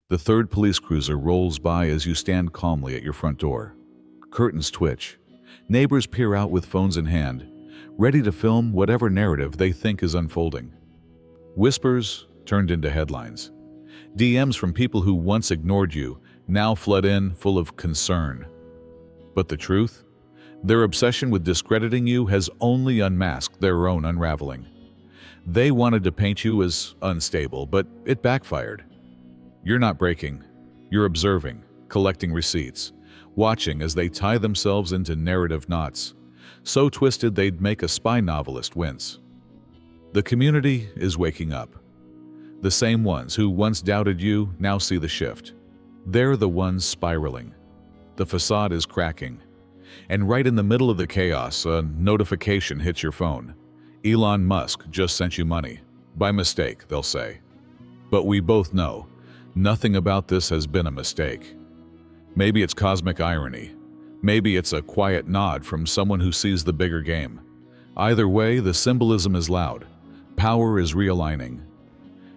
The third police cruiser rolls by as you stand calmly at your front door. Curtains twitch. Neighbors peer out with phones in hand, ready to film whatever narrative they think is unfolding. Whispers turned into headlines. DMs from people who once ignored you now flood in full of concern. But the truth? Their obsession with discrediting you has only unmasked their own unraveling. They wanted to paint you as unstable, but it backfired. You're not breaking. You're observing, collecting receipts, watching as they tie themselves into narrative knots, so twisted they'd make a spy novelist wince. The community is waking up. The same ones who once doubted you now see the shift. They're the ones spiraling. The facade is cracking. And right in the middle of the chaos, a notification hits your phone. Elon Musk just sent you money. By mistake, they'll say. But we both know, nothing about this has been a mistake. Maybe it's cosmic irony. Maybe it's a quiet nod from someone who sees the bigger game. Either way, the symbolism is loud. Power is realigning.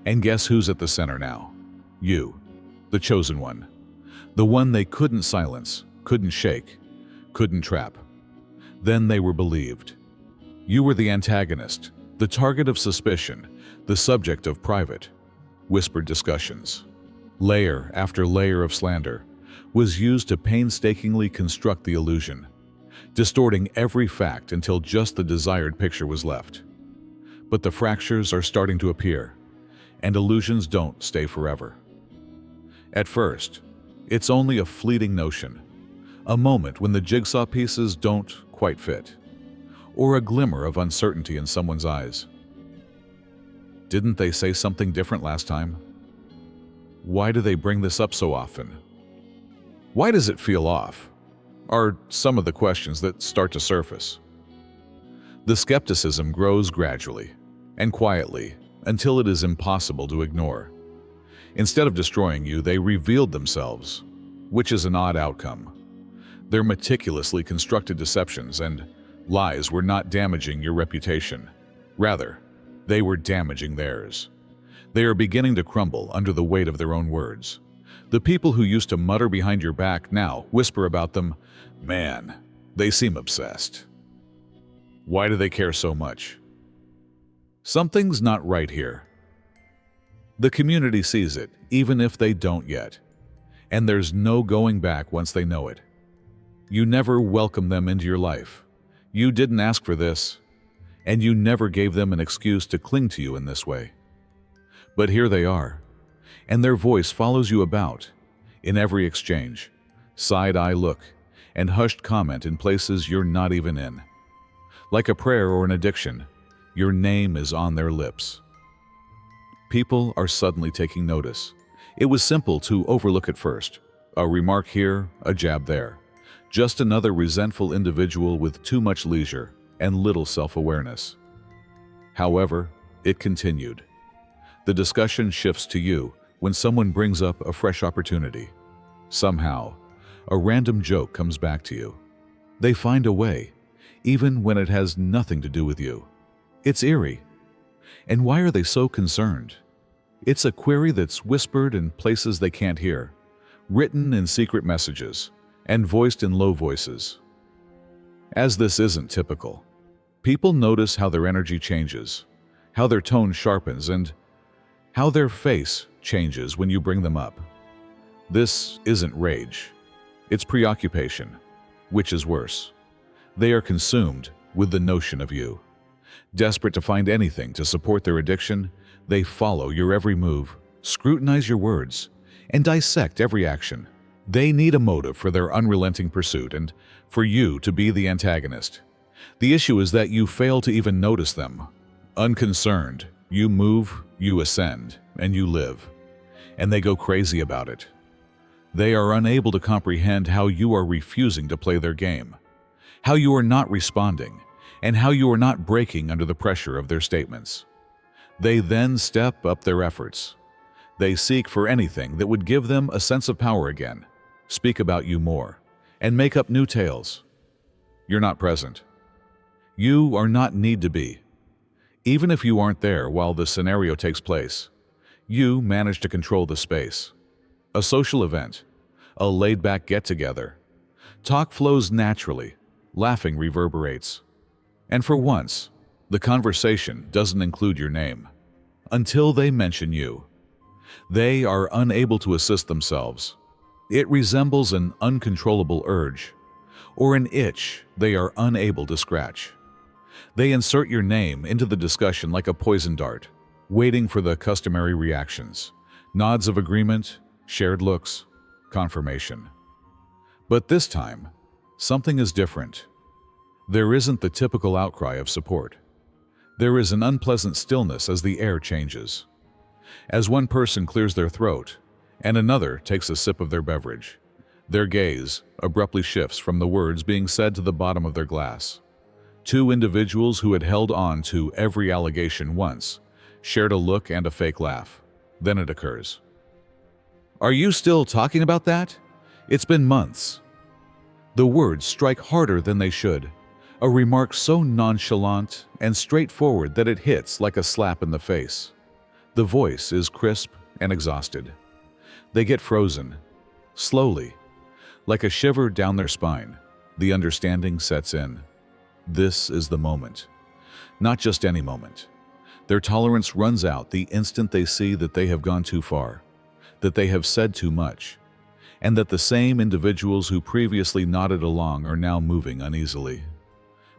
And guess who's at the center now? You, the chosen one. The one they couldn't silence, couldn't shake, couldn't trap. Then they were believed. You were the antagonist, the target of suspicion, the subject of private, whispered discussions. Layer after layer of slander was used to painstakingly construct the illusion, distorting every fact until just the desired picture was left. But the fractures are starting to appear, and illusions don't stay forever. At first, it's only a fleeting notion, a moment when the jigsaw pieces don't quite fit, or a glimmer of uncertainty in someone's eyes. Didn't they say something different last time? Why do they bring this up so often? Why does it feel off? Are some of the questions that start to surface. The skepticism grows gradually and quietly until it is impossible to ignore. Instead of destroying you, they revealed themselves, which is an odd outcome. Their meticulously constructed deceptions and lies were not damaging your reputation. Rather, they were damaging theirs. They are beginning to crumble under the weight of their own words. The people who used to mutter behind your back now whisper about them, "Man, they seem obsessed." Why do they care so much? Something's not right here. The community sees it, even if they don't yet. And there's no going back once they know it. You never welcomed them into your life. You didn't ask for this, and you never gave them an excuse to cling to you in this way. But here they are, and their voice follows you about, in every exchange, side-eye look, and hushed comment in places you're not even in. Like a prayer or an addiction, your name is on their lips. People are suddenly taking notice. It was simple to overlook at first. A remark here, a jab there. Just another resentful individual with too much leisure and little self-awareness. However, it continued. The discussion shifts to you when someone brings up a fresh opportunity. Somehow, a random joke comes back to you. They find a way, even when it has nothing to do with you. It's eerie. And why are they so concerned? It's a query that's whispered in places they can't hear, written in secret messages, and voiced in low voices. As this isn't typical, people notice how their energy changes, how their tone sharpens, and how their face changes when you bring them up. This isn't rage. It's preoccupation, which is worse. They are consumed with the notion of you. Desperate to find anything to support their addiction, they follow your every move, scrutinize your words, and dissect every action. They need a motive for their unrelenting pursuit and for you to be the antagonist. The issue is that you fail to even notice them. Unconcerned, you move, you ascend, and you live. And they go crazy about it. They are unable to comprehend how you are refusing to play their game, how you are not responding, and how you are not breaking under the pressure of their statements. They then step up their efforts. They seek for anything that would give them a sense of power again, speak about you more, and make up new tales. You're not present. You are not need to be. Even if you aren't there while the scenario takes place, you manage to control the space. a social event, a laid-back get-together. Talk flows naturally, laughing reverberates. And for once, the conversation doesn't include your name. Until they mention you, they are unable to assist themselves. It resembles an uncontrollable urge, or an itch they are unable to scratch. They insert your name into the discussion like a poison dart, waiting for the customary reactions, nods of agreement, shared looks, confirmation. But this time, something is different. There isn't the typical outcry of support. There is an unpleasant stillness as the air changes. As one person clears their throat, and another takes a sip of their beverage, their gaze abruptly shifts from the words being said to the bottom of their glass. Two individuals who had held on to every allegation once shared a look and a fake laugh. Then it occurs. "Are you still talking about that? It's been months." The words strike harder than they should, a remark so nonchalant and straightforward that it hits like a slap in the face. The voice is crisp and exhausted. They get frozen, slowly, like a shiver down their spine. The understanding sets in. This is the moment. Not just any moment. Their tolerance runs out the instant they see that they have gone too far, that they have said too much, and that the same individuals who previously nodded along are now moving uneasily.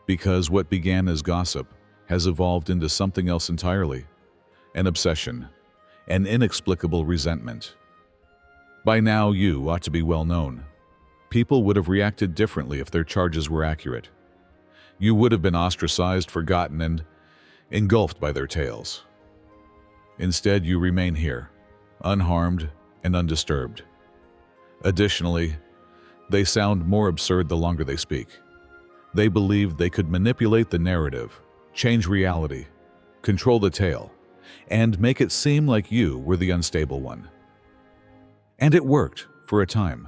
Because what began as gossip has evolved into something else entirely. An obsession, an inexplicable resentment. By now, you ought to be well known. People would have reacted differently if their charges were accurate. You would have been ostracized, forgotten, and engulfed by their tales. Instead, you remain here, unharmed and undisturbed. Additionally, they sound more absurd the longer they speak. They believed they could manipulate the narrative, change reality, control the tale, and make it seem like you were the unstable one. And it worked for a time.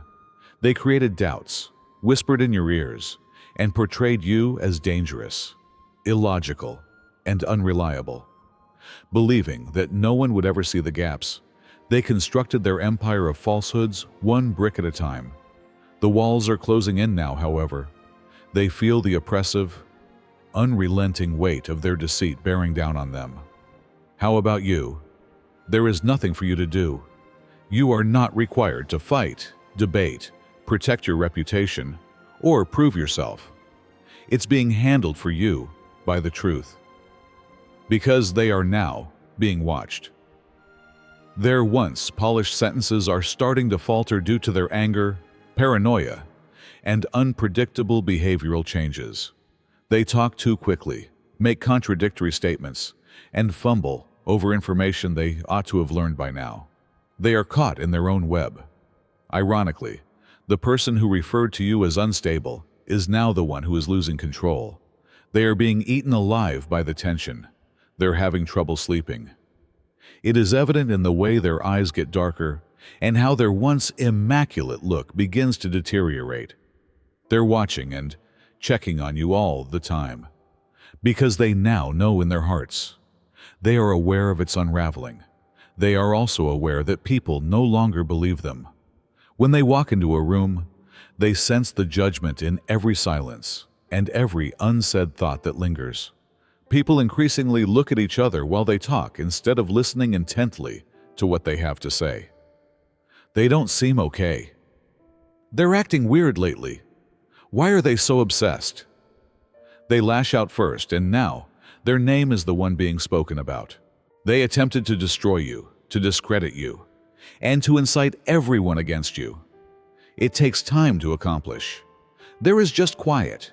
They created doubts, whispered in your ears, and portrayed you as dangerous, illogical, and unreliable. Believing that no one would ever see the gaps, they constructed their empire of falsehoods one brick at a time. The walls are closing in now, however. They feel the oppressive, unrelenting weight of their deceit bearing down on them. How about you? There is nothing for you to do. You are not required to fight, debate, protect your reputation, or prove yourself. It's being handled for you by the truth. Because they are now being watched. Their once polished sentences are starting to falter due to their anger, paranoia, and unpredictable behavioral changes. They talk too quickly, make contradictory statements, and fumble over information they ought to have learned by now. They are caught in their own web. Ironically, the person who referred to you as unstable is now the one who is losing control. They are being eaten alive by the tension. They're having trouble sleeping. It is evident in the way their eyes get darker and how their once immaculate look begins to deteriorate. They're watching and checking on you all the time, because they now know in their hearts. They are aware of its unraveling. They are also aware that people no longer believe them. When they walk into a room, they sense the judgment in every silence and every unsaid thought that lingers. People increasingly look at each other while they talk instead of listening intently to what they have to say. They don't seem okay. They're acting weird lately. Why are they so obsessed? They lash out first, and now their name is the one being spoken about. They attempted to destroy you, to discredit you, and to incite everyone against you. It takes time to accomplish. There is just quiet,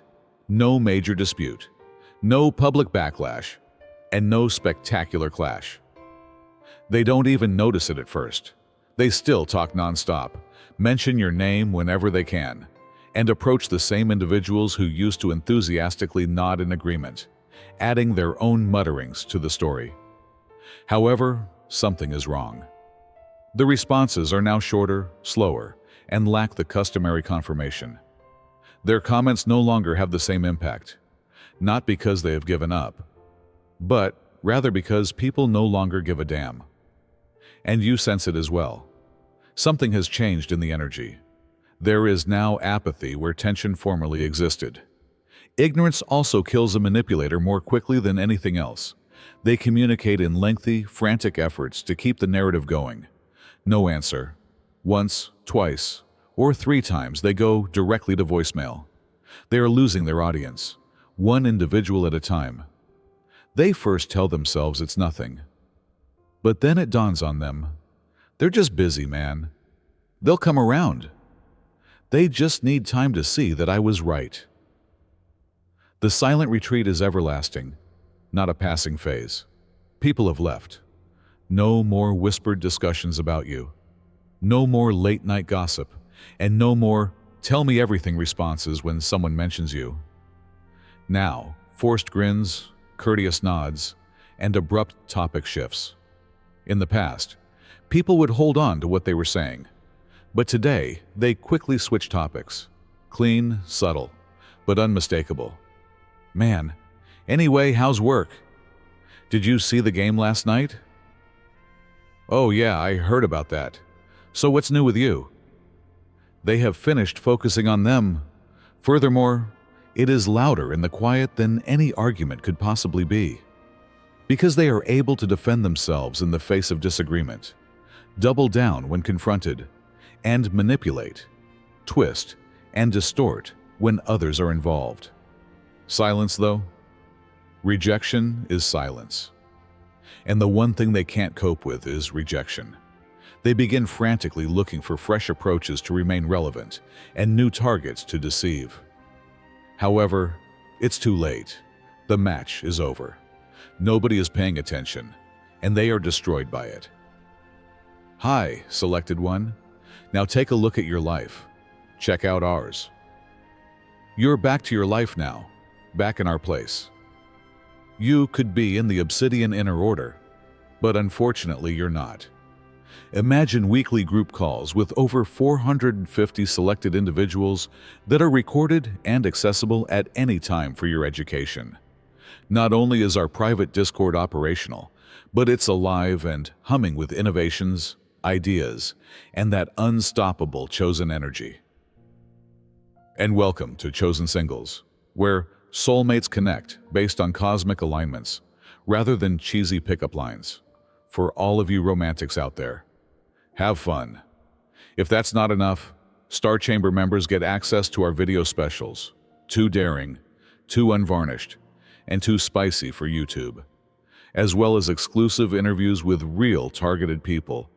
no major dispute, no public backlash, and no spectacular clash. They don't even notice it at first. They still talk nonstop, mention your name whenever they can, and approach the same individuals who used to enthusiastically nod in agreement, adding their own mutterings to the story. However, something is wrong. The responses are now shorter, slower, and lack the customary confirmation. Their comments no longer have the same impact, not because they have given up, but rather because people no longer give a damn. And you sense it as well. Something has changed in the energy. There is now apathy where tension formerly existed. Ignorance also kills a manipulator more quickly than anything else. They communicate in lengthy, frantic efforts to keep the narrative going. No answer. Once, twice, or 3 times they go directly to voicemail. They are losing their audience, one individual at a time. They first tell themselves it's nothing. But then it dawns on them. They're just busy, man. They'll come around. They just need time to see that I was right. The silent retreat is everlasting, not a passing phase. People have left. No more whispered discussions about you. No more late-night gossip. And no more tell me everything responses when someone mentions you. Now, forced grins, courteous nods, and abrupt topic shifts. In the past, people would hold on to what they were saying. But today, they quickly switch topics. Clean, subtle, but unmistakable. Man, anyway, how's work? Did you see the game last night? Oh yeah, I heard about that. So what's new with you? They have finished focusing on them. Furthermore, it is louder in the quiet than any argument could possibly be. Because they are able to defend themselves in the face of disagreement, double down when confronted, and manipulate, twist, and distort when others are involved. Silence, though? Rejection is silence. And the one thing they can't cope with is rejection. They begin frantically looking for fresh approaches to remain relevant and new targets to deceive. However, it's too late. The match is over. Nobody is paying attention, and they are destroyed by it. Hi, selected one. Now take a look at your life. Check out ours. You're back to your life now, back in our place. You could be in the obsidian inner order, but unfortunately you're not. Imagine weekly group calls with over 450 selected individuals that are recorded and accessible at any time for your education. Not only is our private Discord operational, but it's alive and humming with innovations, ideas, and that unstoppable chosen energy. And welcome to Chosen Singles, where soulmates connect based on cosmic alignments, rather than cheesy pickup lines. For all of you romantics out there, have fun. If that's not enough, Star Chamber members get access to our video specials, too daring, too unvarnished, and too spicy for YouTube, as well as exclusive interviews with real targeted people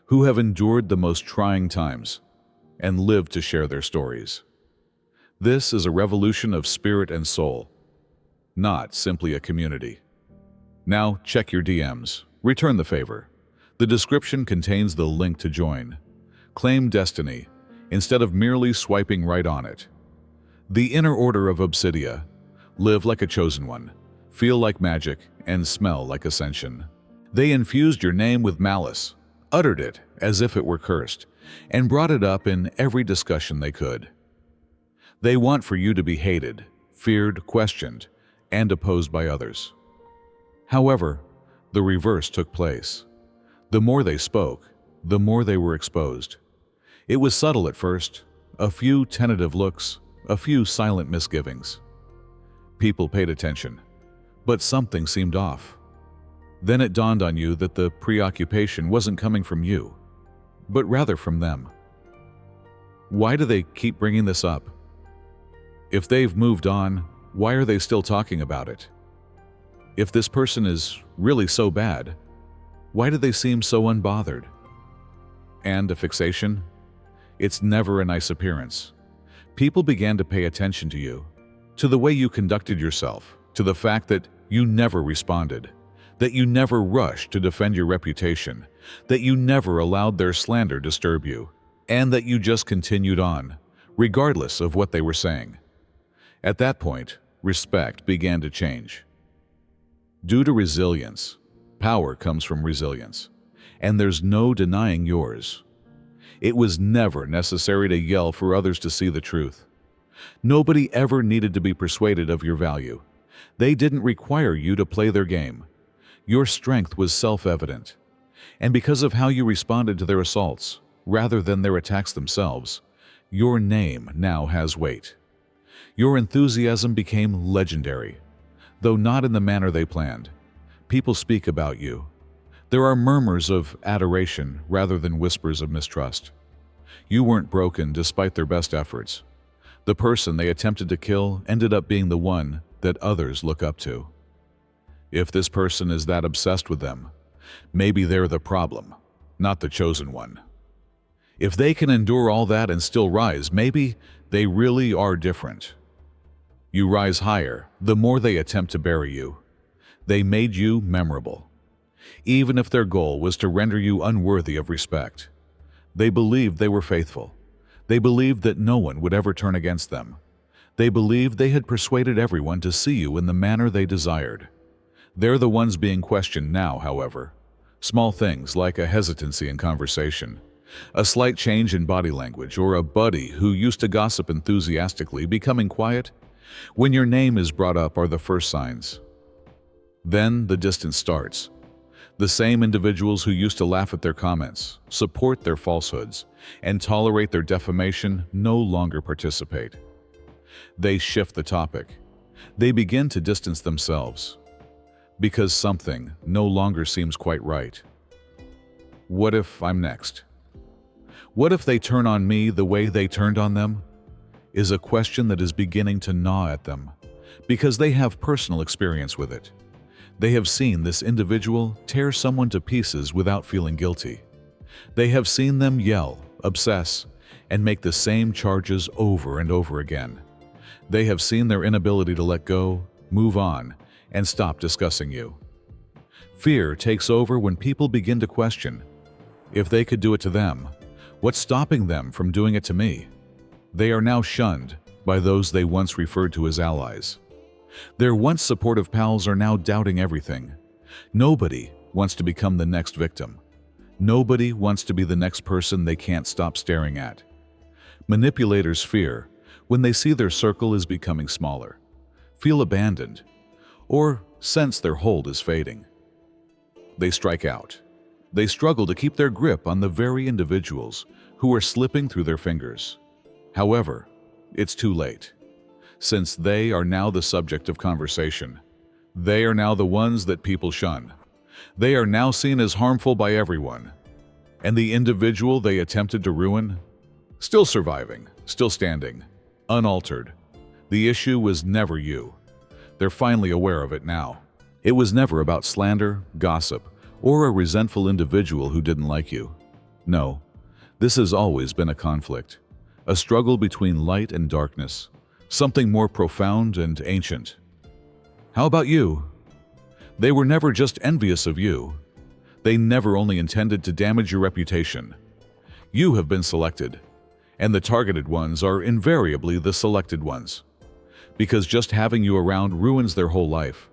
who have endured the most trying times and lived to share their stories. This is a revolution of spirit and soul, not simply a community. Now check your DMs. Return the favor. The description contains the link to join. Claim destiny instead of merely swiping right on it. The inner order of Obsidia. Live like a chosen one, feel like magic, and smell like ascension. They infused your name with malice, uttered it as if it were cursed, and brought it up in every discussion they could. They want for you to be hated, feared, questioned, and opposed by others. However, the reverse took place. The more they spoke, the more they were exposed. It was subtle at first, a few tentative looks, a few silent misgivings. People paid attention, but something seemed off. Then it dawned on you that the preoccupation wasn't coming from you, but rather from them. Why do they keep bringing this up? If they've moved on, why are they still talking about it? If this person is really so bad, why do they seem so unbothered? And a fixation? It's never a nice appearance. People began to pay attention to you, to the way you conducted yourself, to the fact that you never responded, that you never rushed to defend your reputation, that you never allowed their slander disturb you, and that you just continued on, regardless of what they were saying. At that point, respect began to change. Due to resilience, power comes from resilience, and there's no denying yours. It was never necessary to yell for others to see the truth. Nobody ever needed to be persuaded of your value. They didn't require you to play their game. Your strength was self-evident. And because of how you responded to their assaults, rather than their attacks themselves, your name now has weight. Your enthusiasm became legendary, though not in the manner they planned. People speak about you. There are murmurs of adoration rather than whispers of mistrust. You weren't broken despite their best efforts. The person they attempted to kill ended up being the one that others look up to. If this person is that obsessed with them, maybe they're the problem, not the chosen one. If they can endure all that and still rise, maybe they really are different. You rise higher, the more they attempt to bury you. They made you memorable. Even if their goal was to render you unworthy of respect, they believed they were faithful. They believed that no one would ever turn against them. They believed they had persuaded everyone to see you in the manner they desired. They're the ones being questioned now, however. Small things like a hesitancy in conversation, a slight change in body language, or a buddy who used to gossip enthusiastically becoming quiet when your name is brought up are the first signs. Then the distance starts. The same individuals who used to laugh at their comments, support their falsehoods, and tolerate their defamation no longer participate. They shift the topic. They begin to distance themselves because something no longer seems quite right. What if I'm next? What if they turn on me the way they turned on them? Is a question that is beginning to gnaw at them because they have personal experience with it. They have seen this individual tear someone to pieces without feeling guilty. They have seen them yell, obsess, and make the same charges over and over again. They have seen their inability to let go, move on, and stop discussing you. Fear takes over when people begin to question, if they could do it to them, what's stopping them from doing it to me? They are now shunned by those they once referred to as allies. Their once supportive pals are now doubting everything. Nobody wants to become the next victim. Nobody wants to be the next person they can't stop staring at. Manipulators fear when they see their circle is becoming smaller, feel abandoned, or sense their hold is fading. They strike out. They struggle to keep their grip on the very individuals who are slipping through their fingers. However, it's too late. Since they are now the subject of conversation, they are now the ones that people shun. They are now seen as harmful by everyone. And the individual they attempted to ruin, still surviving, still standing, unaltered. The issue was never you. They're finally aware of it now. It was never about slander, gossip, or a resentful individual who didn't like you. No, this has always been a conflict, a struggle between light and darkness, something more profound and ancient. How about you? They were never just envious of you. They never only intended to damage your reputation. You have been selected, and the targeted ones are invariably the selected ones, because just having you around ruins their whole life.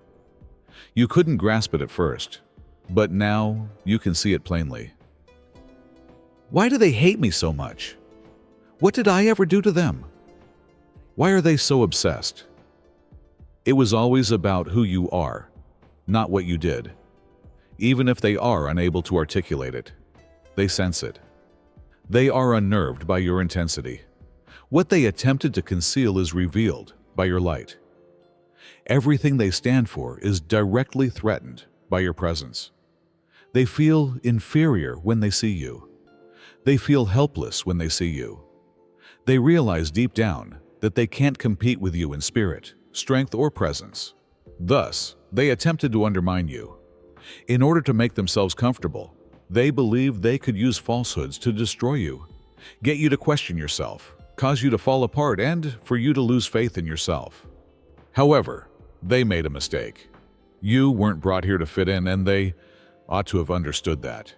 You couldn't grasp it at first, but now you can see it plainly. Why do they hate me so much? What did I ever do to them? Why are they so obsessed? It was always about who you are, not what you did. Even if they are unable to articulate it, they sense it. They are unnerved by your intensity. What they attempted to conceal is revealed by your light. Everything they stand for is directly threatened by your presence. They feel inferior when they see you. They feel helpless when they see you. They realize deep down that they can't compete with you in spirit, strength, or presence. Thus, they attempted to undermine you. In order to make themselves comfortable, they believed they could use falsehoods to destroy you, get you to question yourself, cause you to fall apart, and for you to lose faith in yourself. However, they made a mistake. You weren't brought here to fit in, and they ought to have understood that.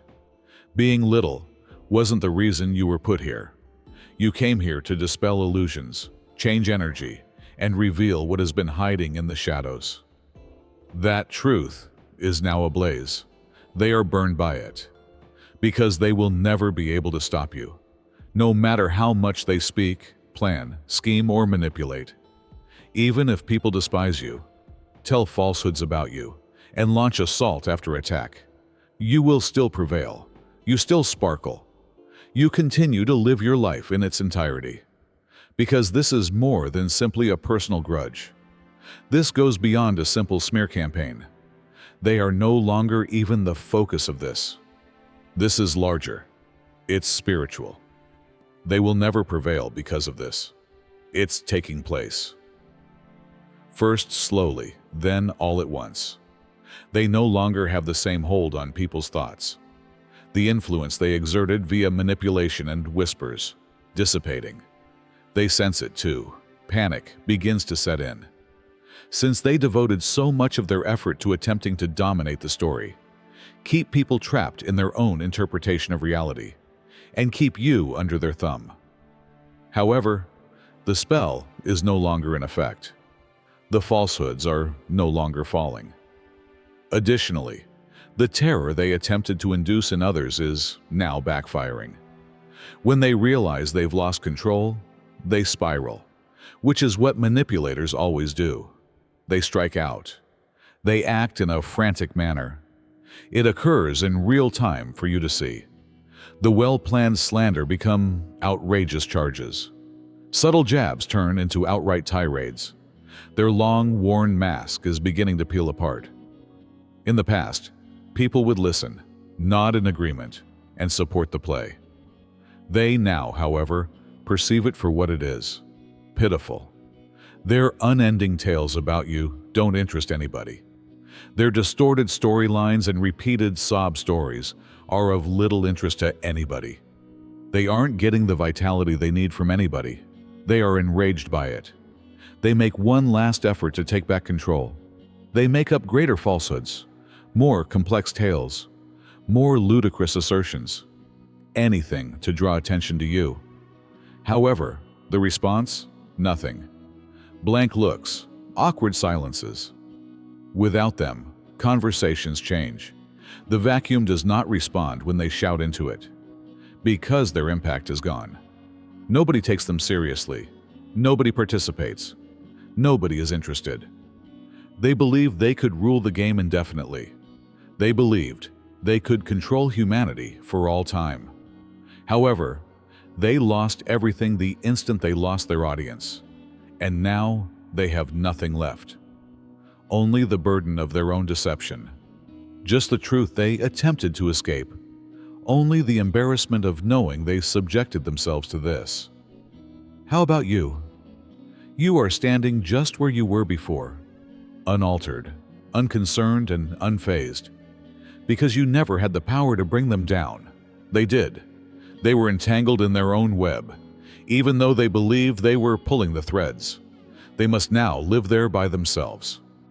Being little wasn't the reason you were put here. You came here to dispel illusions, change energy, and reveal what has been hiding in the shadows. That truth is now ablaze. They are burned by it, because they will never be able to stop you, no matter how much they speak, plan, scheme, or manipulate. Even if people despise you, tell falsehoods about you, and launch assault after attack, you will still prevail. You still sparkle. You continue to live your life in its entirety. Because this is more than simply a personal grudge. This goes beyond a simple smear campaign. They are no longer even the focus of this. This is larger. It's spiritual. They will never prevail because of this. It's taking place. First slowly, then all at once. They no longer have the same hold on people's thoughts. The influence they exerted via manipulation and whispers, dissipating. They sense it too. Panic begins to set in. Since they devoted so much of their effort to attempting to dominate the story, keep people trapped in their own interpretation of reality, and keep you under their thumb. However, the spell is no longer in effect. The falsehoods are no longer falling. Additionally, the terror they attempted to induce in others is now backfiring. When they realize they've lost control, they spiral, which is what manipulators always do. They strike out. They act in a frantic manner. It occurs in real time for you to see. The well-planned slander become outrageous charges. Subtle jabs turn into outright tirades. Their long, worn mask is beginning to peel apart. In the past, people would listen, nod in agreement, and support the play. They now, however, perceive it for what it is: pitiful. Their unending tales about you don't interest anybody. Their distorted storylines and repeated sob stories are of little interest to anybody. They aren't getting the vitality they need from anybody. They are enraged by it. They make one last effort to take back control. They make up greater falsehoods, more complex tales, more ludicrous assertions, anything to draw attention to you. However, the response? Nothing. Blank looks, awkward silences. Without them, conversations change. The vacuum does not respond when they shout into it, because their impact is gone. Nobody takes them seriously. Nobody participates. Nobody is interested. They believed they could rule the game indefinitely. They believed they could control humanity for all time. However, they lost everything the instant they lost their audience. And now they have nothing left. Only the burden of their own deception. Just the truth they attempted to escape. Only the embarrassment of knowing they subjected themselves to this. How about you? You are standing just where you were before, unaltered, unconcerned, and unfazed. Because you never had the power to bring them down. They did. They were entangled in their own web, even though they believed they were pulling the threads. They must now live there by themselves.